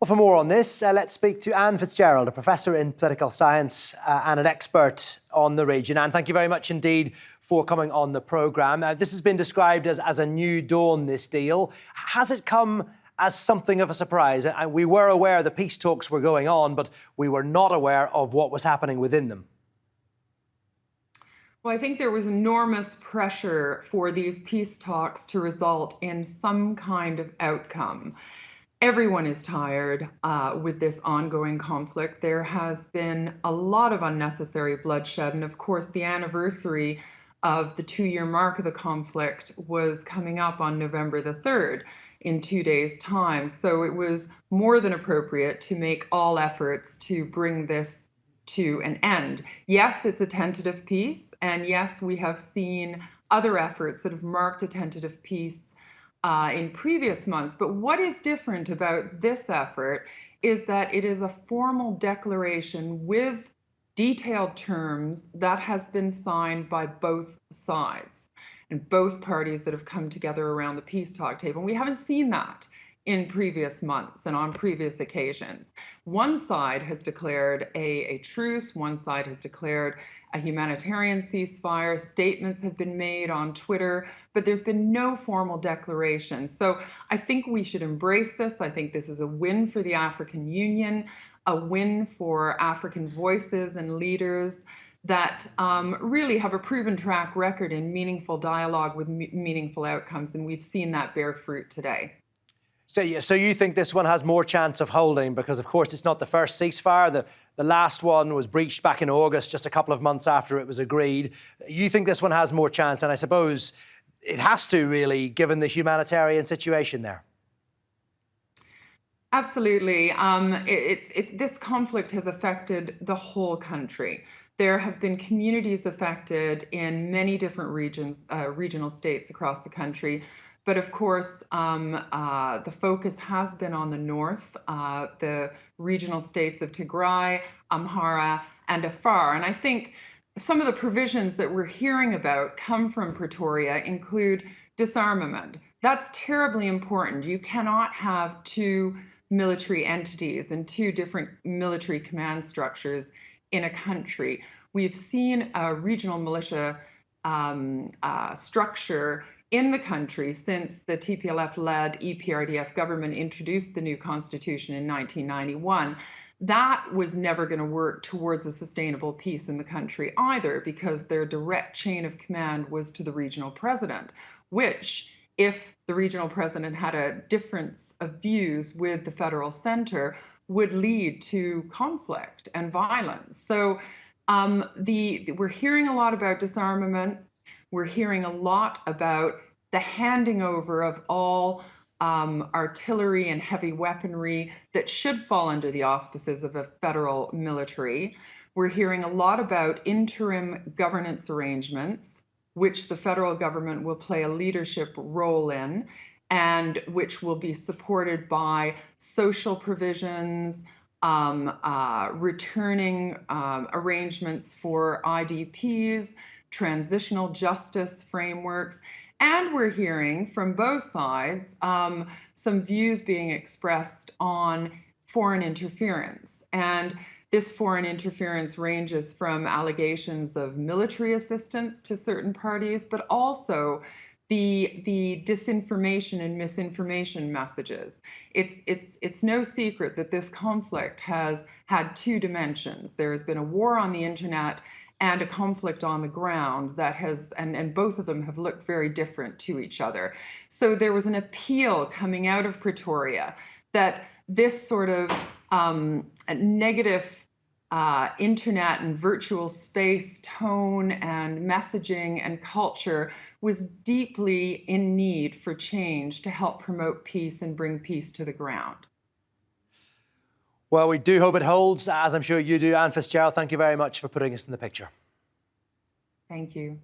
Well, for more on this, let's speak to Anne Fitzgerald, a professor in political science and an expert on the region. Anne, thank you very much indeed for coming on the programme. This has been described as a new dawn, this deal. Has it come as something of a surprise? We were aware the peace talks were going on, but we were not aware of what was happening within them. Well, I think there was enormous pressure for these peace talks to result in some kind of outcome. Everyone is tired with this ongoing conflict. There has been a lot of unnecessary bloodshed. And of course, the anniversary of the 2-year mark of the conflict was coming up on November the 3rd in 2 days' time. So it was more than appropriate to make all efforts to bring this to an end. Yes, it's a tentative peace. And yes, we have seen other efforts that have marked a tentative peace in previous months. But what is different about this effort is that it is a formal declaration with detailed terms that has been signed by both sides and both parties that have come together around the peace talk table. And we haven't seen that in previous months and on previous occasions. One side has declared a truce, one side has declared a humanitarian ceasefire, statements have been made on Twitter, but there's been no formal declaration. So I think we should embrace this. I think this is a win for the African Union, a win for African voices and leaders that really have a proven track record in meaningful dialogue with meaningful outcomes, and we've seen that bear fruit today. So you think this one has more chance of holding because, of course, it's not the first ceasefire. The last one was breached back in August, just a couple of months after it was agreed. You think this one has more chance, and I suppose it has to, really, given the humanitarian situation there. Absolutely. This conflict has affected the whole country. There have been communities affected in many different regions, regional states across the country. But of course, the focus has been on the north, the regional states of Tigray, Amhara, and Afar. And I think some of the provisions that we're hearing about come from Pretoria include disarmament. That's terribly important. You cannot have two military entities and two different military command structures in a country. We've seen a regional militia structure in the country since the TPLF-led EPRDF government introduced the new constitution in 1991. That was never going to work towards a sustainable peace in the country either, because their direct chain of command was to the regional president, which, if the regional president had a difference of views with the federal center, would lead to conflict and violence. So we're hearing a lot about disarmament. We're hearing a lot about the handing over of all artillery and heavy weaponry that should fall under the auspices of a federal military. We're hearing a lot about interim governance arrangements, which the federal government will play a leadership role in, and which will be supported by social provisions, returning arrangements for IDPs, transitional justice frameworks. And we're hearing from both sides some views being expressed on foreign interference. And this foreign interference ranges from allegations of military assistance to certain parties, but also the disinformation and misinformation messages. It's no secret that this conflict has had two dimensions. There has been a war on the internet and a conflict on the ground that has, and both of them have looked very different to each other. So there was an appeal coming out of Pretoria that this sort of negative internet and virtual space tone and messaging and culture was deeply in need for change to help promote peace and bring peace to the ground. Well, we do hope it holds, as I'm sure you do. Anne Fitzgerald, thank you very much for putting us in the picture. Thank you.